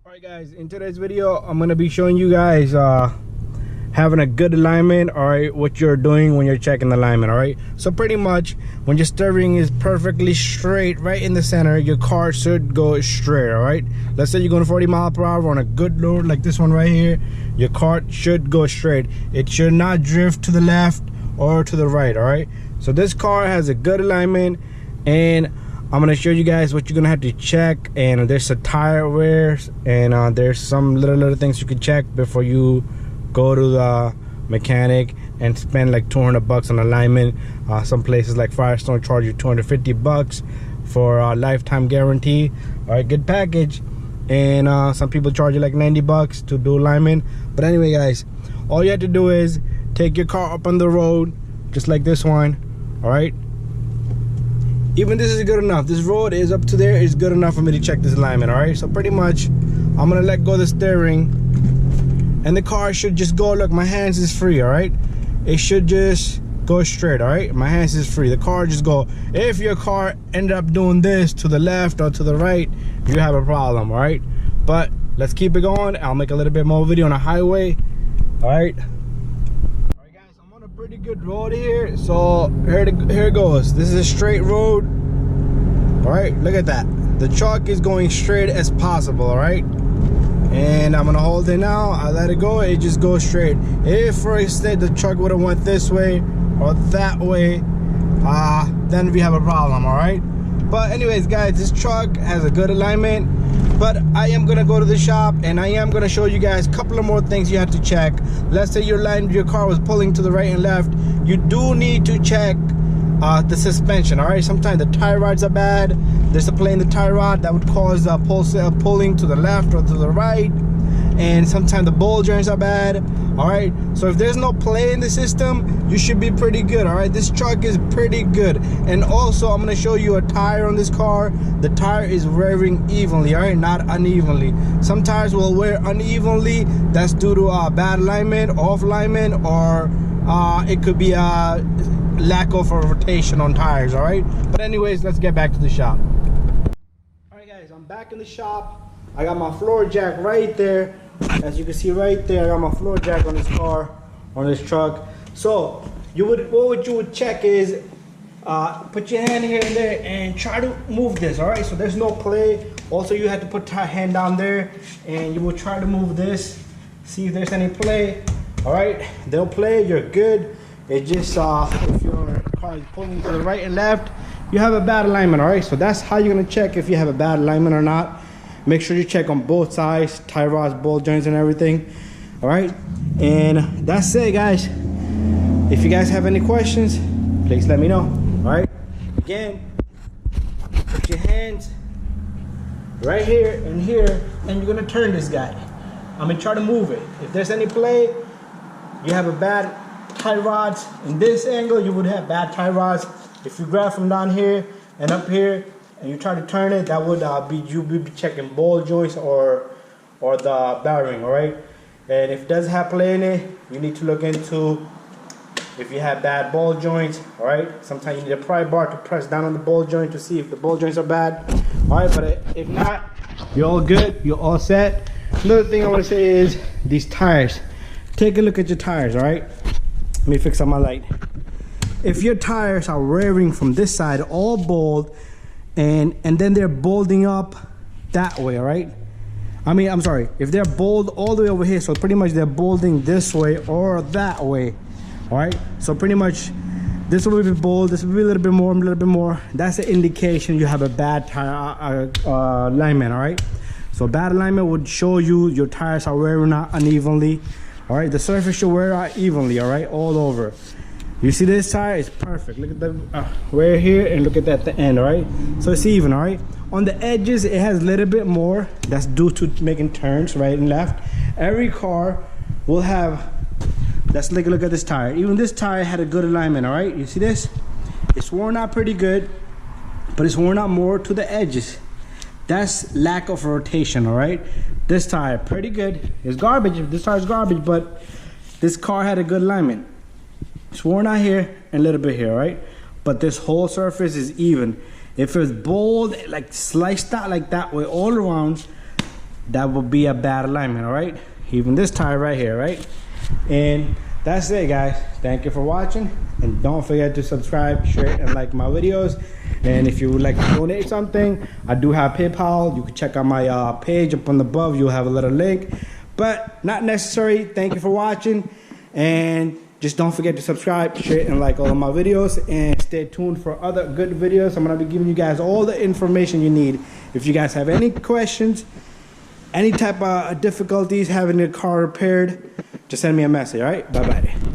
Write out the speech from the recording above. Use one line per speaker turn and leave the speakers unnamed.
Alright guys, in today's video I'm going to be showing you guys having a good alignment, alright, what you're doing when you're checking the alignment, alright. So pretty much when your steering is perfectly straight right in the center, your car should go straight, alright. Let's say you're going 40 miles per hour on a good road like this one right here, your car should go straight. It should not drift to the left or to the right, alright. So this car has a good alignment, and I'm gonna show you guys what you're gonna have to check. And there's a tire wear, and there's some little things you can check before you go to the mechanic and spend like 200 bucks on alignment. Some places like Firestone charge you 250 bucks for a lifetime guarantee. All right, good package. And some people charge you like 90 bucks to do alignment. But anyway guys, all you have to do is take your car up on the road just like this one. All right, even this is good enough. This road is up to there, is good enough for me to check this alignment. All right, so pretty much I'm gonna let go of the steering and the car should just go. Look, my hands is free. All right, it should just go straight. All right, my hands is free, the car just go. If your car ended up doing this to the left or to the right, you have a problem. All right, but let's keep it going. I'll make a little bit more video on a highway. All right, pretty good road here. So here it goes. This is a straight road. All right, look at that. The truck is going straight as possible. All right, and I'm gonna hold it now. I let it go, it just goes straight. If for instance the truck would have went this way or that way, then we have a problem. All right, but anyways guys, this truck has a good alignment. But I am gonna go to the shop and I am gonna show you guys a couple of more things you have to check. Let's say your car was pulling to the right and left. You do need to check the suspension. All right, sometimes the tie rods are bad. There's a play in the tie rod that would cause pulling to the left or to the right, and sometimes the ball joints are bad. All right, so if there's no play in the system, you should be pretty good. All right, this truck is pretty good. And also I'm going to show you a tire on this car. The tire is wearing evenly, all right, not unevenly. Some tires will wear unevenly. That's due to bad alignment, off alignment, or it could be a lack of a rotation on tires. All right, but anyways, let's get back to the shop. All right guys, I'm back in the shop. I got my floor jack right there. As you can see right there, I got my floor jack on this car, on this truck. So what you would check is put your hand here and there and try to move this. All right, so there's no play. Also, you have to put your hand down there and you will try to move this, see if there's any play. All right, they'll play, you're good. It just if your car is pulling to the right and left, you have a bad alignment. All right, so that's how you're gonna check if you have a bad alignment or not. Make sure you check on both sides, tie rods, ball joints, and everything. All right, and that's it guys. If you guys have any questions, please let me know. All right, again, put your hands right here and here, and you're gonna turn this guy. I'm gonna try to move it. If there's any play, you have a bad tie rods in this angle, you would have bad tie rods. If you grab from down here and up here and you try to turn it, that would you would be checking ball joints or the bearing. All right, and if it does have play in it, you need to look into if you have bad ball joints. All right, sometimes you need a pry bar to press down on the ball joint to see if the ball joints are bad. All right, but if not, you're all good, you're all set. Another thing I want to say is these tires. Take a look at your tires. All right, let me fix up my light. If your tires are wearing from this side all bald, and then they're balding up that way, all right, I'm sorry, if they're bald all the way over here, so pretty much they're balding this way or that way. All right, so pretty much this will be bald, this will be a little bit more. That's an indication you have a bad tire alignment. All right, so bad alignment would show you your tires are wearing out unevenly. All right, the surface should wear out evenly. All right, all over. You see this tire is perfect. Look at the wear here and look at that at the end. All right, so it's even. All right, on the edges it has a little bit more. That's due to making turns right and left. Every car will have. Let's take a look at this tire. Even this tire had a good alignment. All right, you see this? It's worn out pretty good, but it's worn out more to the edges. That's lack of rotation. All right, this tire pretty good. It's garbage. This tire is garbage, but this car had a good alignment. It's worn out here and a little bit here, right? But this whole surface is even. If it's bold, like sliced out like that way all around, that would be a bad alignment. All right, even this tire right here, right? And that's it, guys. Thank you for watching, and don't forget to subscribe, share, and like my videos. And if you would like to donate something, I do have PayPal. You can check out my page up on the above. You'll have a little link, but not necessary. Thank you for watching, and just don't forget to subscribe, share, and like all of my videos, and stay tuned for other good videos. I'm gonna be giving you guys all the information you need. If you guys have any questions, any type of difficulties having your car repaired, just send me a message. All right, bye bye.